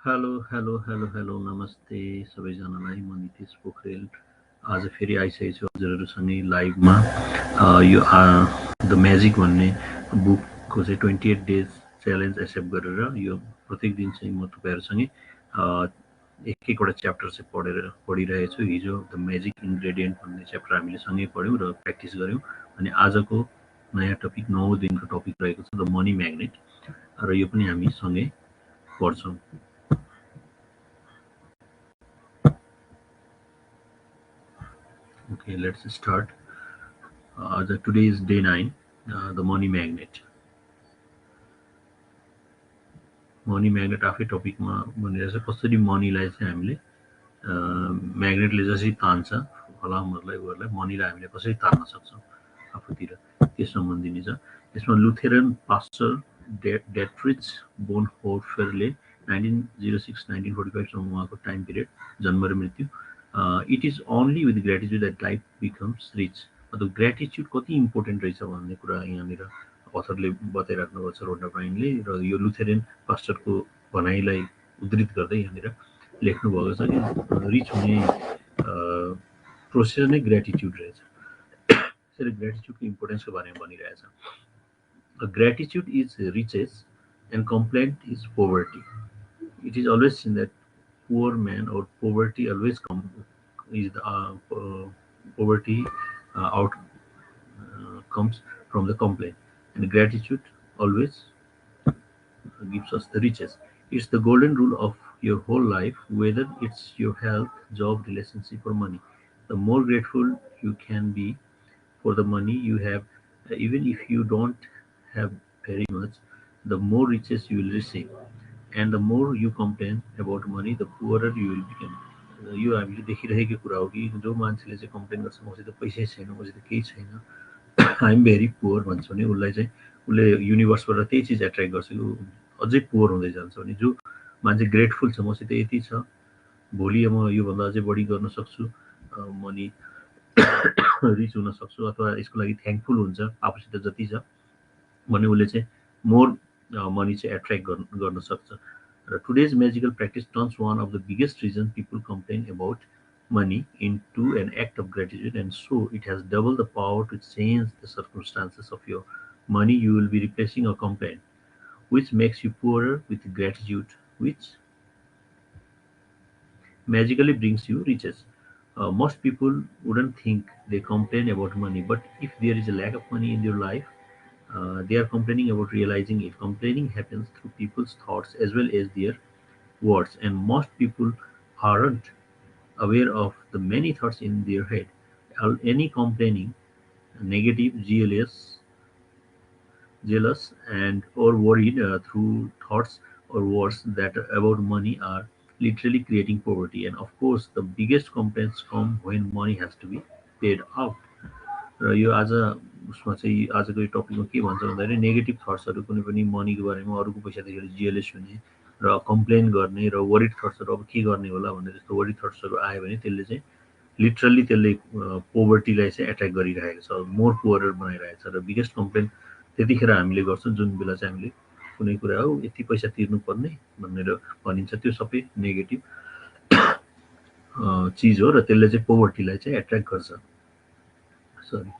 Hello, hello, hello, hello, नमस्ते सबैजनालाई म नितेश पोखरेल आज फेरि आइसकेको छु हजुरहरूसँगै लाइभमा यो द म्याजिक भन्ने बुकको चाहिँ 28 डेज च्यालेन्ज एक्सेप्ट गरेर यो प्रत्येक दिन चाहिँ म तपाईँहरूसँगै एक एकवटा च्याप्टर चाहिँ पढिरहेको छु हिजो द म्याजिक इन्ग्रेडियन्ट भन्ने च्याप्टर हामीले सँगै पढ्यौँ र प्र्याक्टिस गऱ्यौँ अनि आजको नयाँ टपिक 9 दिनको टपिक रहेको छ द मनी म्याग्नेट र यो पनि हामी सँगै पढ्छौँ Okay, let's start. Today is day 9, the money magnet. Money magnet आफै टपिकमा भनिरहेछ कसरी मनीलाई चाहिँ हामीले म्याग्नेटले जसरी तान्छ फलामहरूलाई उहरूलाई मनीलाई हामीले कसरी तान्न सक्छौँ आफूतिर त्यस सम्बन्धी छ यसमा लुथेरन पास्टर डेट्रिच बोनहोफरले 1906-1945 सम्म उहाँको टाइम पिरियड जन्म र मृत्यु it is only with gratitude that life becomes rich मतलब ग्रेटिट्युड कति इम्पोर्टेन्ट रहेछ भन्ने कुरा यहाँनिर अथरले बताइराख्नुभएको छ रोन्डा ब्राइनले र यो लुथेरियन पास्टरको भनाइलाई उद्धृत गर्दै यहाँनिर लेख्नुभएको छ कि रिच हुने प्रोसेस नै ग्रेटिट्युड रहेछ त्यसैले ग्रेटिट्युडको इम्पोर्टेन्सको बारेमा भनिरहेछ gratitude is riches and complaint is poverty it is always seen that poor man or poverty always is the poverty out comes from the complaint, and gratitude always gives us the riches. It's the golden rule of your whole life, whether it's your health, job, relationship, or money. The more grateful you can be for the money you have, even if you don't have very much, the more riches you will receive. And the more you complain about money, the poorer you will become. यो हामीले देखिरहेको कुरा हो कि जो मान्छेले चाहिँ complain गर्छ मसित पैसै छैन मसित केही छैन आइ एम भेरी पुवर भन्छ भने उसलाई चाहिँ उसले युनिभर्सबाट त्यही चिज एट्र्याक्ट गर्छ कि अझै पुवर हुँदै जान्छ भने जो मान्छे ग्रेटफुल छ मसित यति छ भोलि म योभन्दा अझै बढी गर्न सक्छु मनी रिच हुन सक्छु अथवा यसको लागि थ्याङ्कफुल हुन्छ आफूसित जति छ भने उसले चाहिँ मोर मनी चाहिँ एट्र्याक्ट गर्न सक्छ र today's magical practice turns one of the biggest reason people complain about money into an act of gratitude, and so it has double the power to change the circumstances of your money. You will be replacing a complaint, which makes you poorer, with gratitude, which magically brings you riches. Most people wouldn't think they complain about money, but if there is a lack of money in your life, they are complaining about realizing it. Complaining happens through people's thoughts as well as their words, and most people aren't aware of the many thoughts in their head. Any complaining, negative, jealous, and or worried through thoughts or words that about money are literally creating poverty. And of course, the biggest complaints come when money has to be paid out. र यो आज उसमा चाहिँ आजको यो टपिकमा के भन्छ भन्दाखेरि नेगेटिभ थट्सहरू कुनै पनि मनीको बारेमा अरूको पैसा देखेर जिएलएस हुने र कम्प्लेन गर्ने र वरिड थट्सहरू अब के गर्ने होला भन्ने जस्तो वरिड थट्सहरू आयो भने त्यसले चाहिँ लिटरल्ली त्यसले पोभर्टीलाई चाहिँ एट्याक गरिरहेको छ मोर पुअरर बनाइरहेको छ र बिगेस्ट कम्प्लेन त्यतिखेर हामीले गर्छौँ जुन बेला चाहिँ हामीले कुनै कुरा हो यति पैसा तिर्नुपर्ने भनेर भनिन्छ त्यो सबै नेगेटिभ चिज हो र त्यसले चाहिँ पोभर्टीलाई चाहिँ एट्र्याक्ट गर्छ सरी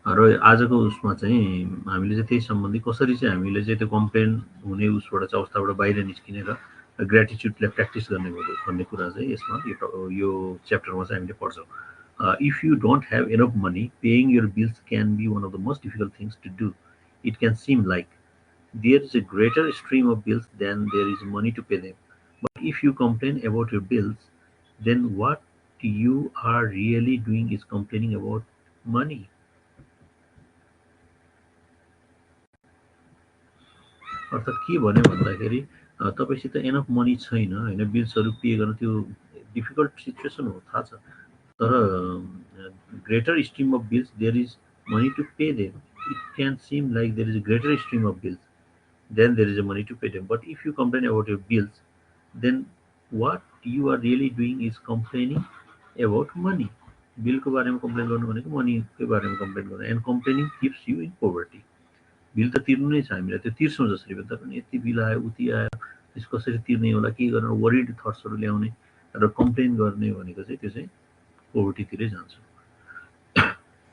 र आजको उसमा चाहिँ हामीले चाहिँ त्यही सम्बन्धी कसरी चाहिँ हामीले चाहिँ त्यो कम्प्लेन हुने उसबाट चाहिँ अवस्थाबाट बाहिर निस्किने र ग्रेटिट्युडलाई प्र्याक्टिस गर्ने भन्ने कुरा चाहिँ यसमा यो च्याप्टरमा चाहिँ हामीले पढ्छौँ if you don't have enough money paying your bills can be one of the most difficult things to do it can seem like there is a greater stream of bills than there is money to pay them but if you complain about your bills then what you are really doing is complaining about money. अर्थात् के भन्यो भन्दाखेरि तपाईँसित enough money छैन होइन बिल्सहरू pay गर्न त्यो difficult situation हो थाहा छ तर greater stream of bills there is money to pay them it can seem like there is a greater stream of bills than there is a money to pay them but if you complain about your bills then what you are really doing is complaining about money. बिलको बारेमा complain गर्नु भनेको मनीकै बारेमा complain गर्नु and complaining kips you in poverty bill त तिर्नु नै छ हामीलाई त्यो तिर्छौँ जसरी भन्दा पनि यति बिल आयो उति आयो त्यस कसरी तिर्ने होला के गर्ने वरिड थट्सहरू ल्याउने र कम्प्लेन गर्ने भनेको चाहिँ त्यो चाहिँ पोभर्टीतिरै जान्छ.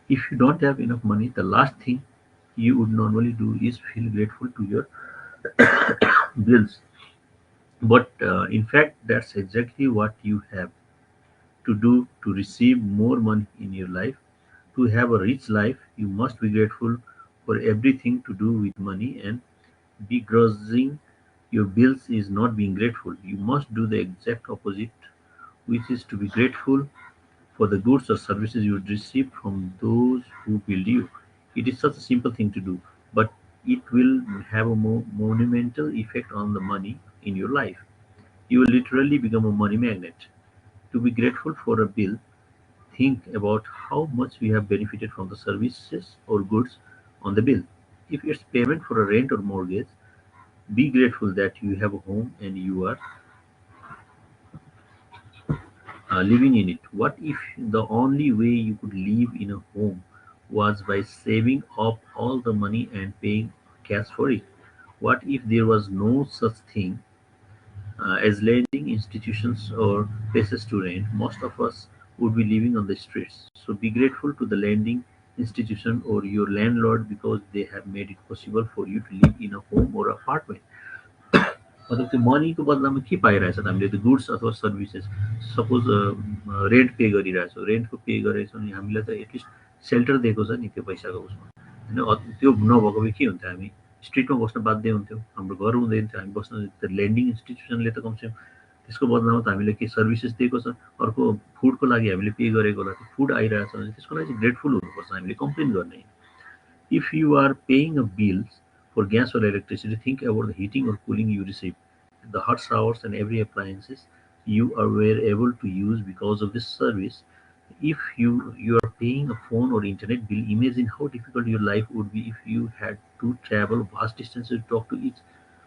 If you don't have enough money, the last thing you would normally do is feel grateful to your bills. But in fact, that's exactly what you have to do to receive more money in your life. To have a rich life, you must be grateful for everything to do with money, and begrudging your bills is not being grateful. You must do the exact opposite, which is to be grateful for the goods or services you would receive from those who build you. It is such a simple thing to do, but it will have a monumental effect on the money in your life. You will literally become a money magnet. To be grateful for a bill, think about how much you have benefited from the services or goods on the bill. If it's payment for a rent or mortgage, be grateful that you have a home and you are living in it. What if the only way you could live in a home was by saving up all the money and paying cash for it? What if there was no such thing as lending institutions or places to rent? Most of us would be living on the streets. So be grateful to the lending institution or your landlord because they have made it possible for you to live in a home or apartment. मतलब त्यो मनीको बदलामा के पाइरहेछ त हामीले त्यो goods अथवा services suppose rent pay गरिरहेछौँ रेन्टको पे गरेछौँ नि हामीलाई त एटलिस्ट सेल्टर दिएको छ नि त्यो पैसाको उसमा होइन त्यो नभएको भए के हुन्थ्यो हामी स्ट्रिटमा बस्न बाध्य हुन्थ्यौँ हाम्रो घर हुँदैन थियो हामी बस्न त्यो लेन्डिङ इन्स्टिट्युसनले त कमसेकम त्यसको बदलामा त हामीले केही सर्भिसेस दिएको छ अर्को फुडको लागि हामीले पे गरेको होला त्यो फुड आइरहेछ भने त्यसको लागि चाहिँ ग्रेटफुल हुनुपर्छ हामीले कम्प्लेन गर्ने. If you are paying a bill for gas or electricity, think about the heating or cooling you receive, the hot showers and every appliances you were able to use because of this service. If you are paying a phone or internet bill, imagine how difficult your life would be if you had to travel vast distances to talk to each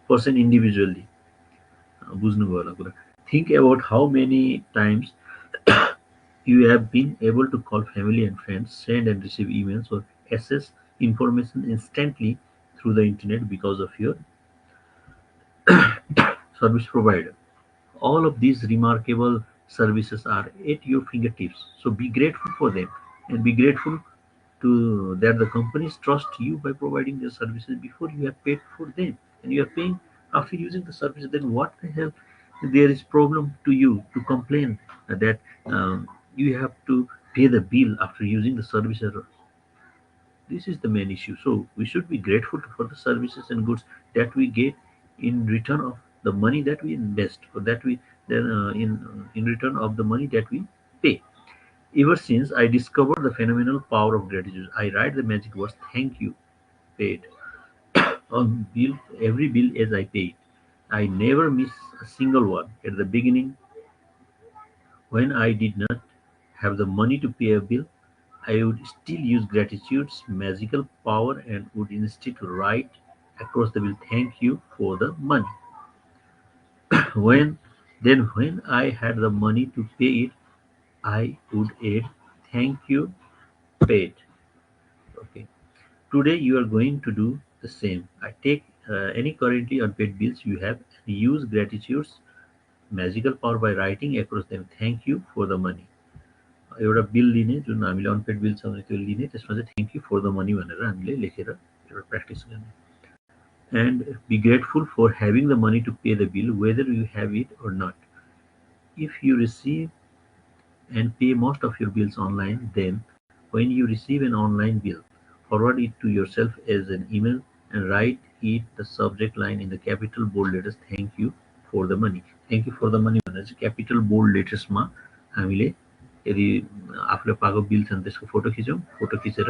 person individually. बुझ्नुभयो होला कुरा. Think about how many times you have been able to call family and friends, send and receive emails, or access information instantly through the internet because of your service provider. All of these remarkable services are at your fingertips. So be grateful for them and be grateful to that the companies trust you by providing their services before you have paid for them. And you are paying after using the service, then what the hell there is problem to you to complain that you have to pay the bill after using the service. This is the main issue. So we should be grateful for the services and goods that we get in return of the money that we invest, or that we then in return of the money that we pay. Ever since I discovered the phenomenal power of gratitude, I write the magic words "Thank you" paid on bill every bill as I pay it. I never miss a single one. At the beginning, when I did not have the money to pay a bill, I would still use gratitude's magical power and would instead write across the bill "Thank you for the money." When when I had the money to pay it, I would add "Thank you paid." Okay. Today you are going to do the same. I take any currently unpaid bills you have and use gratitude's magical power by writing across them "Thank you for the money." एउटा bill लिने जुन हामीले unpaid bill छ भने त्यो लिने त्यसमा चाहिँ thank you for the money भनेर हामीले लेखेर एउटा प्र्याक्टिस गर्ने. And be grateful for having the money to pay the bill whether you have it or not. If you receive and pay most of your bills online, then when you receive an online bill, forward it to yourself as an email and write it the subject line in the capital bold letters "Thank you for the money." Thank you for the money भनेर चाहिँ capital bold लेटर्समा हामीले यदि आफूले पाएको bill छ भने त्यसको photo खिचौँ, फोटो खिचेर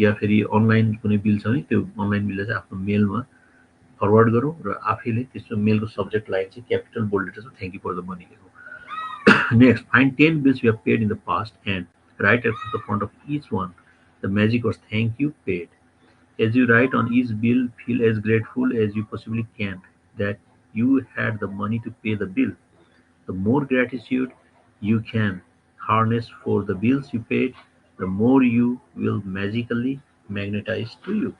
या फेरि अनलाइन कुनै बिल छ भने त्यो अनलाइन बिललाई चाहिँ आफ्नो मेलमा फरवर्ड गरौँ र आफैले त्यसको मेलको सब्जेक्ट लाइन चाहिँ क्यापिटल बोल्ड लेटर्समा "thank you for the money" लेखौँ. Next, find 10 bills you have paid in the past and write at the front of each one the magic words "Thank you paid." As you write on each bill, feel as grateful as you possibly can that you had the money to pay the bill. The more gratitude you can harness for the bills you paid, the more you will magically magnetize to you.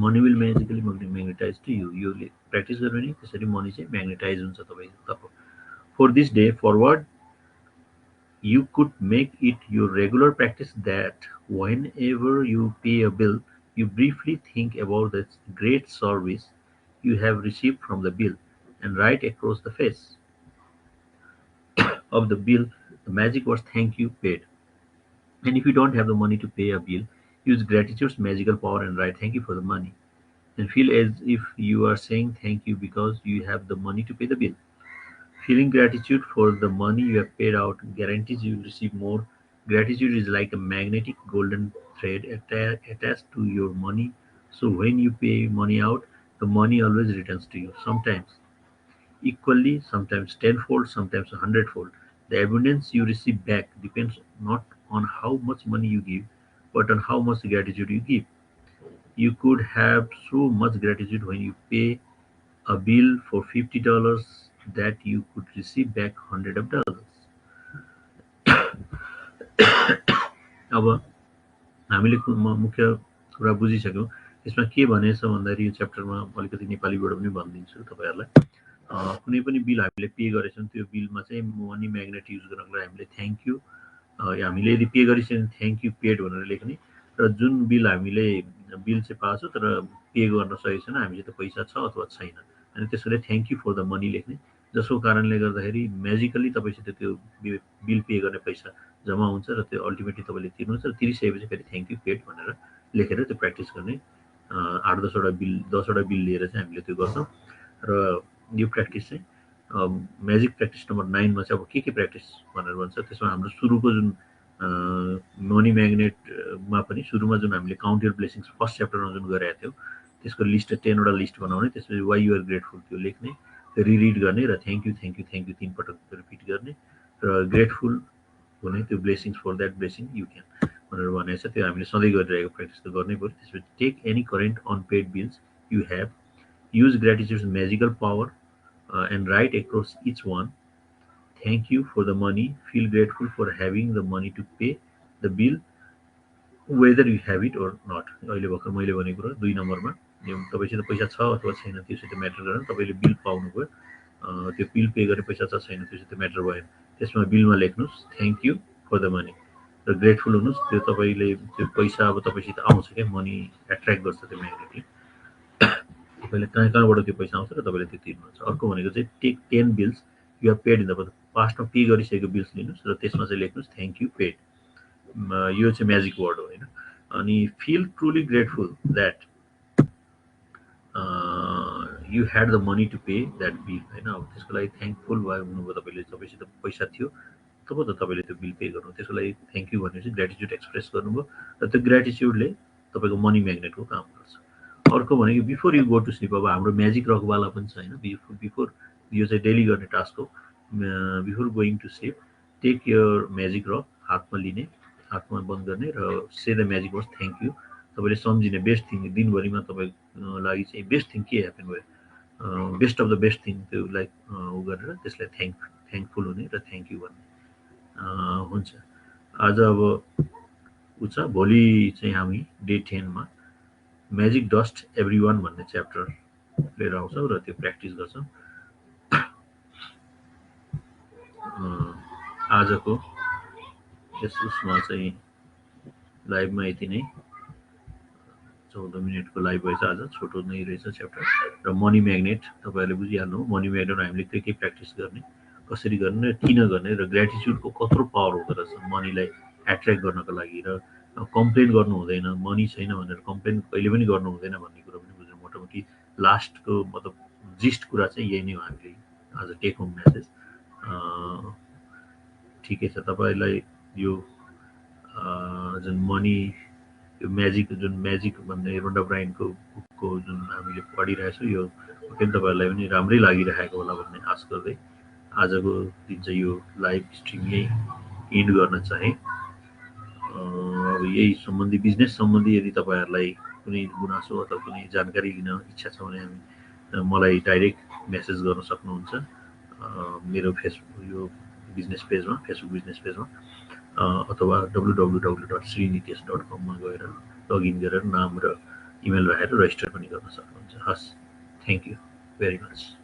Money will magically magnetize to you. यो practice गर्यो भने त्यसरी money चाहिँ म्याग्नेटाइज हुन्छ तपाईँ। For this day forward, you could make it your regular practice that whenever you pay a bill, you briefly think about the great service you have received from the bill and write across the face of the bill the magic words "thank you" paid. And if you don't have the money to pay a bill, use gratitude's magical power and write "thank you" for the money, and feel as if you are saying thank you because you have the money to pay the bill. Feeling gratitude for the money you have paid out guarantees you will receive more. Gratitude is like a magnetic golden thread attached to your money. So when you pay money out, the money always returns to you. Sometimes equally, sometimes tenfold, sometimes a hundredfold. The abundance you receive back depends not on how much money you give, but on how much gratitude you give. You could have so much gratitude when you pay a bill for $50 that you could receive back hundred of dollars. अब हामीले मुख्य कुरा बुझिसक्यौँ। यसमा के भनेछ भन्दाखेरि यो च्याप्टरमा अलिकति नेपालीबाट पनि भनिदिन्छु तपाईँहरूलाई। कुनै पनि बिल हामीले पे गरेछौँ त्यो बिलमा चाहिँ मनी म्याग्नेट युज गर्नको लागि हामीले थ्याङ्क यू हामीले यदि पे गरिसक्यो भने थ्याङ्क यू पेड भनेर लेख्ने र जुन बिल हामीले बिल चाहिँ पाएको छ तर पे गर्न सकेको छैन हामीसित पैसा छ अथवा छैन अनि त्यसैले thank you for the money लेख्ने जसको कारणले गर्दाखेरि म्याजिकली तपाईँसित त्यो बिल पे गर्ने पैसा जम्मा हुन्छ र त्यो अल्टिमेटली तपाईँले तिर्नुहुन्छ र तिरिसकेपछि फेरि थ्याङ्क यू पेड भनेर लेखेर त्यो प्र्याक्टिस गर्ने 8-10वटा बिल लिएर चाहिँ हामीले त्यो गर्छौँ र यो प्र्याक्टिस चाहिँ म्याजिक प्र्याक्टिस नम्बर 9मा चाहिँ अब के प्र्याक्टिस भनेर भन्छ त्यसमा हाम्रो सुरुको जुन मनी म्याग्नेटमा पनि सुरुमा जुन हामीले काउन्ट योर ब्लेसिङ्स फर्स्ट च्याप्टरमा जुन गरेका थियौँ त्यसको लिस्ट 10वटा लिस्ट बनाउने त्यसपछि वाइ युआर ग्रेटफुल त्यो लेख्ने रिरिड गर्ने र थ्याङ्क यू 3 पटक रिपिट गर्ने र ग्रेटफुल हुने त्यो blessings for that blessing you can भनेर भनेको छ त्यो हामीले सधैँ गरिरहेको प्र्याक्टिस त गर्नै पऱ्यो। त्यसपछि take any current unpaid bills you have use gratitude's magical power and write across each one, thank you for the money, feel grateful for having the money to pay the bill, whether you have it or not. अहिले भर्खर मैले भनेको कुरा 2 नम्बरमा तपाईँसित पैसा छ अथवा छैन त्योसित म्याटर गरेन तपाईँले बिल पाउनुभयो त्यो बिल पे गर्ने पैसा छ छैन त्योसित म्याटर भएन त्यसमा बिलमा लेख्नुहोस् thank you for the money र ग्रेटफुल हुनुहोस् त्यो तपाईँले त्यो पैसा अब तपाईँसित आउँछ क्या मनी एट्र्याक्ट गर्छ त्यो म्याग्नेटले तपाईँले कहाँ कहाँबाट त्यो पैसा आउँछ र तपाईँले त्यो तिर्नुहुन्छ। अर्को भनेको चाहिँ take 10 bills you have paid in the पास्टमा पे गरिसकेको बिल्स लिनुहोस् र त्यसमा चाहिँ लेख्नुहोस् थ्याङ्क यू पेड यो चाहिँ म्याजिक वर्ड हो होइन। अनि feel truly grateful that you had the money to pay that bill होइन। अब त्यसको लागि थ्याङ्कफुल भयो हुनुभयो तपाईँले तपाईँसित पैसा थियो तब त तपाईँले त्यो बिल पे गर्नु त्यसको लागि थ्याङ्क यू भनेपछि ग्रेटिट्युड एक्सप्रेस गर्नुभयो र त्यो ग्रेटिट्युडले तपाईँको मनी म्याग्नेटको काम गर्छ। अर्को भनेको before you go to sleep अब हाम्रो म्याजिक रकवाला पनि छ होइन बिफोर यो चाहिँ डेली गर्ने टास्क हो। Before going to sleep take your magic rock हातमा लिने हातमा बन्द गर्ने र say the magic words thank you तपाईँले सम्झिने बेस्ट थिङ दिनभरिमा तपाईँको लागि चाहिँ बेस्ट थिङ के ह्यापन भयो best of the best thing त्यो लाइक उ गरेर त्यसलाई थ्याङ्कफुल हुने र थ्याङ्क यू भन्ने हुन्छ। आज अब उ छ भोलि चाहिँ हामी डे 10मा म्याजिक डस्ट एभ्री वान भन्ने च्याप्टर लिएर आउँछौँ र त्यो प्र्याक्टिस गर्छौँ। आजको यस उसमा चाहिँ लाइभमा यति नै 14 मिनटको लाइभ भएछ आज छोटो नै रहेछ च्याप्टर र मनी म्याग्नेट तपाईँहरूले बुझिहाल्नु मनी म्याग्नेट हामीले के प्र्याक्टिस गर्ने कसरी गर्ने र किन गर्ने र ग्रेटिट्युडको कत्रो पावर हुँदो रहेछ मनीलाई एट्र्याक्ट गर्नको लागि र कम्प्लेन गर्नु हुँदैन मनी छैन भनेर कम्प्लेन कहिले पनि गर्नु हुँदैन भन्ने कुरा पनि बुझ्नु मोटामोटी लास्टको मतलब जिस्ट कुरा चाहिँ यही नै हो हामीले आज टेक होम म्यासेज। ठिकै छ तपाईँलाई यो जुन मनी यो म्याजिक जुन म्याजिक भन्ने रोन्डा ब्रायनको बुकको जुन हामीले पढिरहेछौँ यो पनि तपाईँहरूलाई पनि राम्रै लागिरहेको होला भन्ने आश गर्दै आजको दिन चाहिँ यो लाइभ स्ट्रिम यही इन्ड गर्न चाहेँ। अब यही सम्बन्धी बिजनेस सम्बन्धी यदि तपाईँहरूलाई कुनै गुनासो अथवा कुनै जानकारी लिन इच्छा छ भने मलाई डाइरेक्ट मेसेज गर्न सक्नुहुन्छ मेरो फेसबुक यो बिजनेस पेजमा फेसबुक बिजनेस पेजमा अथवा www.srinitesh.com मा गएर लगइन गरेर नाम र इमेल भएर रेजिस्टर पनि गर्न सक्नुहुन्छ। हस्, थ्याङ्क यू भेरी मच।